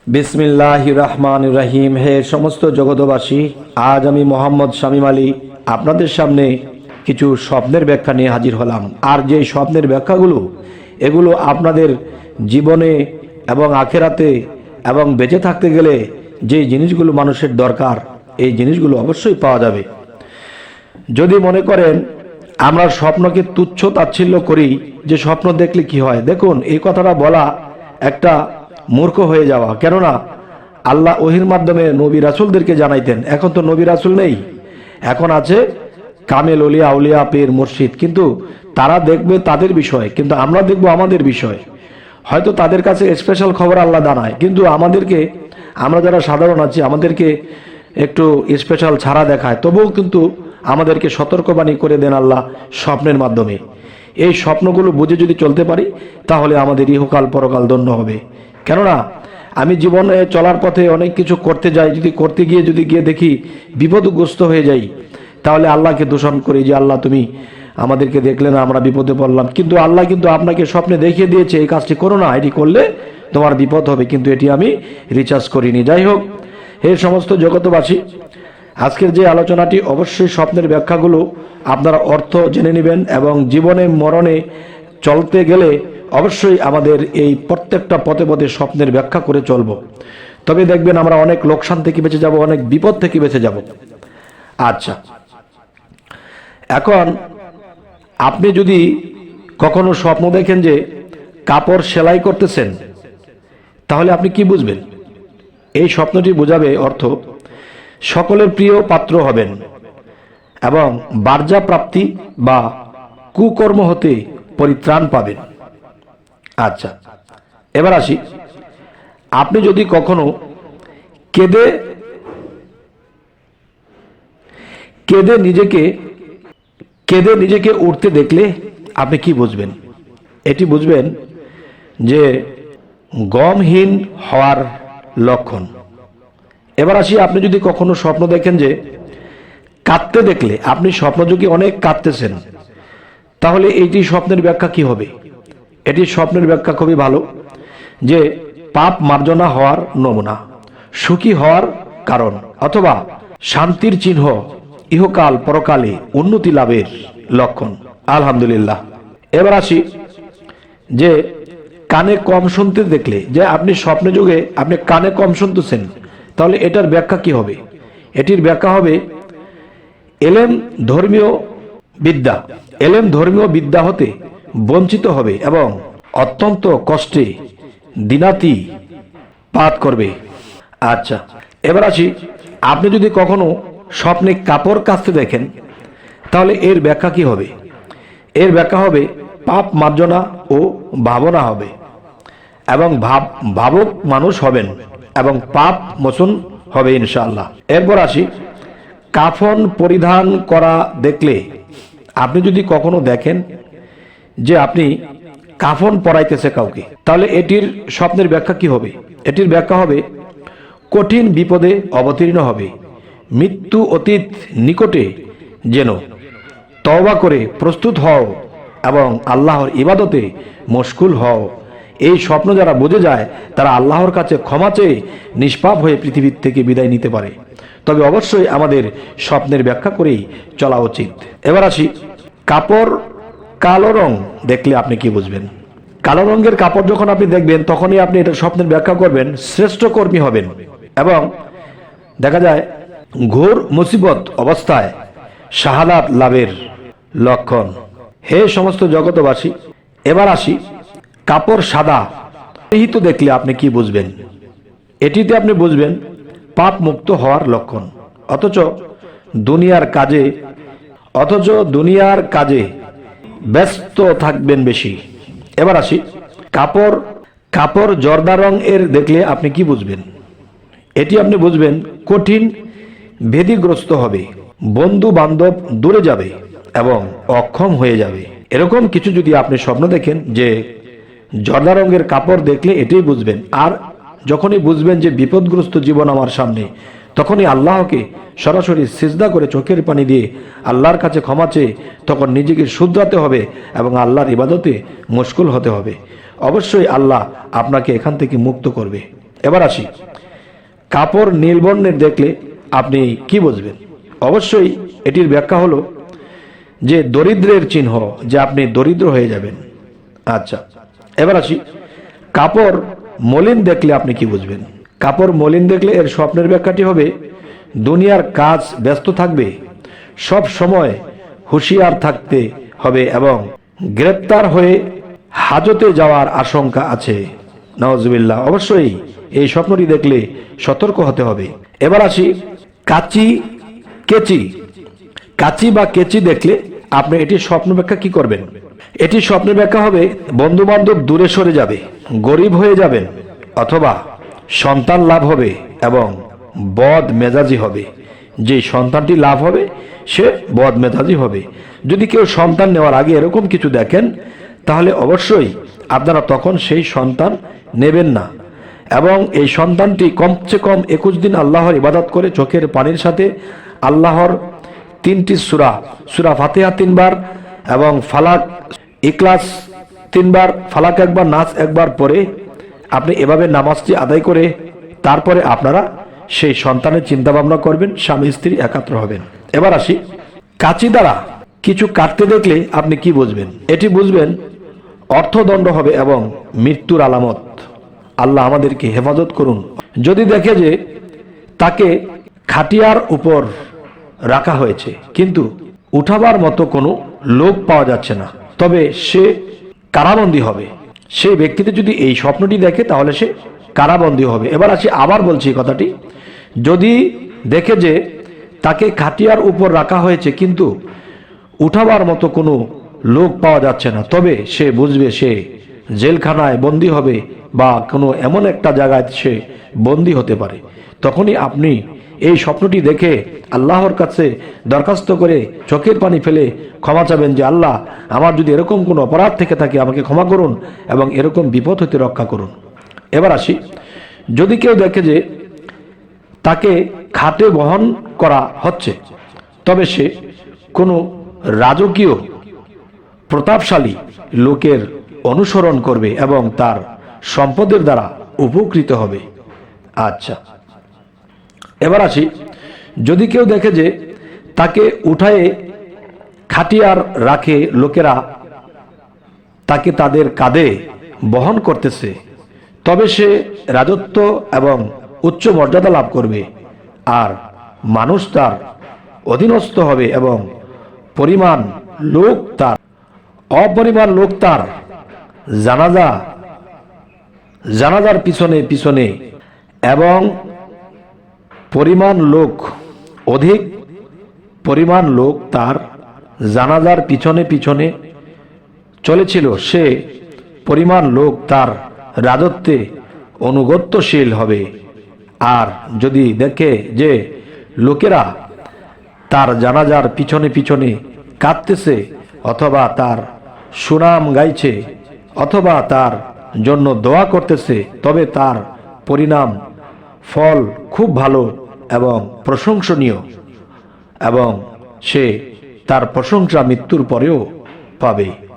বিসমিল্লাহির রহমানির রহিম। হে সমস্ত জগতবাসী, আজ আমি মোহাম্মদ শামীম আলী আপনাদের সামনে কিছু স্বপ্নের ব্যাখ্যা নিয়ে হাজির হলাম। আর যে স্বপ্নের ব্যাখ্যাগুলো, এগুলো আপনাদের জীবনে এবং আখেরাতে এবং বেঁচে থাকতে গেলে যে জিনিসগুলো মানুষের দরকার, এই জিনিসগুলো অবশ্যই পাওয়া যাবে। যদি মনে করেন আমরা স্বপ্নকে তুচ্ছ তাচ্ছিল্য করি, যে স্বপ্ন দেখলে কি হয়, দেখুন এই কথাটা বলা একটা মূর্খ হয়ে যাওয়া। কেননা আল্লাহ ওহির মাধ্যমে নবী রাসূলদেরকে জানাইতেন। এখন তো নবী রাসূল নেই, এখন আছে কামেল ওলিয়া, আউলিয়া, পীর, মুর্শিদ। কিন্তু তারা দেখবে তাদের বিষয়, কিন্তু আমরা দেখব আমাদের বিষয়। হয়তো তাদের কাছে স্পেশাল খবর আল্লাহ জানায়, কিন্তু আমাদেরকে, আমরা যারা সাধারণ আছি, আমাদেরকে একটু স্পেশাল ছাড়া দেখায়। তবুও কিন্তু আমাদেরকে সতর্কবাণী করে দেন আল্লাহ স্বপ্নের মাধ্যমে। এই স্বপ্নগুলো বুঝে যদি চলতে পারি, তাহলে আমাদের ইহকাল পরকাল ধন্য হবে। কেননা আমি জীবনে চলার পথে অনেক কিছু করতে যাই, যদি করতে গিয়ে দেখি বিপদগ্রস্ত হয়ে যাই, তাহলে আল্লাহকে দূষণ করি যে আল্লাহ তুমি আমাদেরকে দেখলে না, আমরা বিপদে পড়লাম। কিন্তু আল্লাহ কিন্তু আপনাকে স্বপ্নে দেখিয়ে দিয়েছে এই কাজটি করো না, এটি করলে তোমার বিপদ হবে, কিন্তু এটি আমি রিচার্জ করিনি। যাই হোক, হে সমস্ত জগতবাসী, আজকের যে আলোচনাটি, অবশ্যই স্বপ্নের ব্যাখ্যাগুলো আপনারা অর্থ জেনে নেবেন এবং জীবনে মরণে চলতে গেলে অবশ্যই আমাদের এই প্রত্যেকটা পথে পথে স্বপ্নের ব্যাখ্যা করে চলব। তবে দেখবেন আমরা অনেক লোকসান থেকে বেঁচে যাব, অনেক বিপদ থেকে বেঁচে যাব। আচ্ছা, এখন আপনি যদি কখনো স্বপ্ন দেখেন যে কাপড় সেলাই করতেছেন, তাহলে আপনি কি বুঝবেন? এই স্বপ্নটি বোঝাবে অর্থ সকলের প্রিয় পাত্র হবেন এবং বার্জা প্রাপ্তি বা কুকর্ম হতে পরিত্রাণ পাবেন। আচ্ছা, এবার আসি, আপনি যদি কখনো কেঁদে নিজেকে উঠতে দেখলে আপনি কি বুঝবেন? এটি বুঝবেন যে গমহীন হওয়ার লক্ষণ। এবার আসি, আপনি যদি কখনো স্বপ্ন দেখেন যে কাঁদতে দেখলে, আপনি স্বপ্নযোগে অনেক কাঁদতেছেন, তাহলে এইটি স্বপ্নের ব্যাখ্যা কি হবে? এটি স্বপ্নের ব্যাখ্যা খুবই ভালো, যে পাপ মার্জনা হওয়ার নমুনা, সুখী হওয়ার কারণ, অথবা শান্তির চিহ্ন, ইহকাল পরকালে উন্নতি লাভের লক্ষণ। আলহামদুলিল্লাহ। এবার আসি, যে কানে কম শুনতে দেখলে, যে আপনি স্বপ্নে যুগে আপনি কানে কম শুনতেছেন, তাহলে এটার ব্যাখ্যা কি হবে? এটির ব্যাখ্যা হবে এলেম ধর্মীয় বিদ্যা হতে বঞ্চিত হবে এবং অত্যন্ত কষ্টে দিনাতি পাত করবে। আচ্ছা, এবার আসি, আপনি যদি কখনো স্বপ্নে কাপড় কাচতে দেখেন, তাহলে এর ব্যাখ্যা কি হবে? এর ব্যাখ্যা হবে পাপ মার্জনা ও ভাবনা হবে এবং ভাবক মানুষ হবেন এবং পাপ মোচন হবে ইনশাআল্লাহ। এরপর আসি, কাফন পরিধান করা দেখলে, আপনি যদি কখনো দেখেন যে আপনি কাফন পরাইতেছে কাউকে, তাহলে এটির স্বপ্নের ব্যাখ্যা কি হবে? এটির ব্যাখ্যা হবে কঠিন বিপদে অবতীর্ণ হবে, মৃত্যু অতীত নিকটে, যেন তওবা করে প্রস্তুত হও এবং আল্লাহর ইবাদতে মশগুল হও। এই স্বপ্ন যারা বুঝে যায়, তারা আল্লাহর কাছে ক্ষমা চেয়ে নিষ্পাপ হয়ে পৃথিবীর থেকে বিদায় নিতে পারে। তবে অবশ্যই আমাদের স্বপ্নের ব্যাখ্যা করেই চলা উচিত। এবার আসি, কাপড় কালো রং দেখলে আপনি কি বুঝবেন? কালো রঙের কাপড় যখন আপনি দেখবেন, তখনই আপনি এটা স্বপ্নের ব্যাখ্যা করবেন শ্রেষ্ঠ কর্মী হবেন এবং দেখা যায় ঘোর মুসিবত অবস্থায় শাহাদাত লাভের লক্ষণ। হে সমস্ত জগতবাসী, এবার আসি, কাপড় সাদা বিহিত দেখলে আপনি কি বুঝবেন? এটিতে আপনি বুঝবেন পাপ মুক্ত হওয়ার লক্ষণ, অথচ দুনিয়ার কাজে ব্যস্ত থাকবেন বেশি। এবার আসি, কাপড় জর্দা রং এর দেখলে আপনি কি বুঝবেন? এটি আপনি বুঝবেন কঠিন ভেদিগ্রস্ত হবে, বন্ধু বান্ধব দূরে যাবে এবং অক্ষম হয়ে যাবে। এরকম কিছু যদি আপনি স্বপ্ন দেখেন যে জর্দা রঙের কাপড় দেখলে, এটাই বুঝবেন। আর যখনই বুঝবেন যে বিপদগ্রস্ত জীবন আমার সামনে, তখনই আল্লাহকে সরাসরি সিজদা করে চোখের পানি দিয়ে আল্লাহর কাছে ক্ষমা চেয়ে তখন নিজেকে শুধরাতে হবে এবং আল্লাহর ইবাদতে মশগুল হতে হবে। অবশ্যই আল্লাহ আপনাকে এখান থেকে মুক্ত করবে এবার আসি, কাপড় নীল বর্ণের দেখলে আপনি কি বুঝবেন? অবশ্যই এটির ব্যাখ্যা হলো যে দরিদ্রের চিহ্ন, যে আপনি দরিদ্র হয়ে যাবেন। আচ্ছা, এবার আসি, কাপড় মলিন দেখলে আপনি কি বুঝবেন? কাপড় মলিন দেখলে এর স্বপ্নের ব্যাখ্যাটি হবে দুনিয়ার কাজ ব্যস্ত থাকবে, সব সময় হুঁশিয়ার থাকতে হবে এবং গ্রেপ্তার হয়ে হাজতে যাওয়ার আশঙ্কা আছে। নাউজুবিল্লাহ। অবশ্যই এই স্বপ্নটি দেখলে সতর্ক হতে হবে। এবার আসি, কাচি বা কেচি দেখলে আপনি এটির স্বপ্ন ব্যাখ্যা কি করবেন? এটির স্বপ্নের ব্যাখ্যা হবে বন্ধু বান্ধব দূরে সরে যাবে, গরিব হয়ে যাবেন, অথবা সন্তান লাভ হবে এবং বদ মেজাজি হবে। যে সন্তানটি লাভ হবে সে বদ মেজাজি হবে। যদি কেউ সন্তান নেওয়ার আগে এরকম কিছু দেখেন, তাহলে অবশ্যই আপনারা তখন সেই সন্তান নেবেন না, এবং এই সন্তানটি কমসে কম 21 দিন আল্লাহর ইবাদত করে চোখের পানির সাথে আল্লাহর 3টি সূরা ফাতিহা 3 বার এবং ফালাক ইখলাস 3 বার, ফালাক একবার, নাস একবার পরে আপনি এভাবে নামাজটি আদায় করে তারপরে আপনারা সেই সন্তানের চিন্তা ভাবনা করবেন, স্বামী স্ত্রী একাত্র হবেন। এবার আসি, কাঁচি দ্বারা কিছু কাটতে দেখলে আপনি কি বুঝবেন? এটি বুঝবেন অর্থদণ্ড হবে এবং মৃত্যুর আলামত। আল্লাহ আমাদেরকে হেফাজত করুন। যদি দেখে যে তাকে খাটিয়ার উপর রাখা হয়েছে কিন্তু উঠাবার মতো কোনো লোক পাওয়া যাচ্ছে না, তবে সে কারাবন্দী হবে। সেই ব্যক্তিতে যদি এই স্বপ্নটি দেখে তাহলে সে কারাবন্দী হবে। এবার আসি, আবার বলছি কথাটি, যদি দেখে যে তাকে খাটিয়ার উপর রাখা হয়েছে কিন্তু উঠাবার মতো কোনো লোক পাওয়া যাচ্ছে না, তবে সে বুঝবে সে জেলখানায় বন্দী হবে বা কোনো এমন একটা জায়গায় সে বন্দী হতে পারে। তখনই আপনি এই স্বপ্নটি দেখে আল্লাহর কাছে দরখাস্ত করে চোখের পানি ফেলে ক্ষমা চাবেন যে আল্লাহ, আমার যদি এরকম কোনো অপরাধ থেকে থাকে আমাকে ক্ষমা করুন এবং এরকম বিপদ হতে রক্ষা করুন। এবার আসি, যদি কেউ দেখে যে তাকে খাটে বহন করা হচ্ছে, তবে সে কোনো রাজকীয় প্রতাপশালী লোকের অনুসরণ করবে এবং তার সম্পদের দ্বারা উপকৃত হবে। আচ্ছা, এবার আসি, যদি কেউ দেখে যে তাকে উঠায়ে খাটিয়ার রাখে লোকেরা তাকে তাদের কাঁধে বহন করতেছে, তবে সে রাজত্ব এবং উচ্চ মর্যাদা লাভ করবে আর মানুষ তার অধীনস্থ হবে এবং অপরিমাণ লোক তার জানাজার পিছনে পিছনে এবং অধিক পরিমাণ লোক তার জানাজার পিছনে পিছনে চলেছিল, সে পরিমাণ লোক তার রাজত্বে অনুগত্যশীল হবে। আর যদি দেখে যে লোকেরা তার জানাজার পিছনে পিছনে কাঁদতেছে অথবা তার সুনাম গাইছে অথবা তার জন্য দোয়া করতেছে, তবে তার ফল খুব ভালো এবং প্রশংসনীয়, এবং সে তার প্রশংসা মৃত্যুর পরেও পাবে।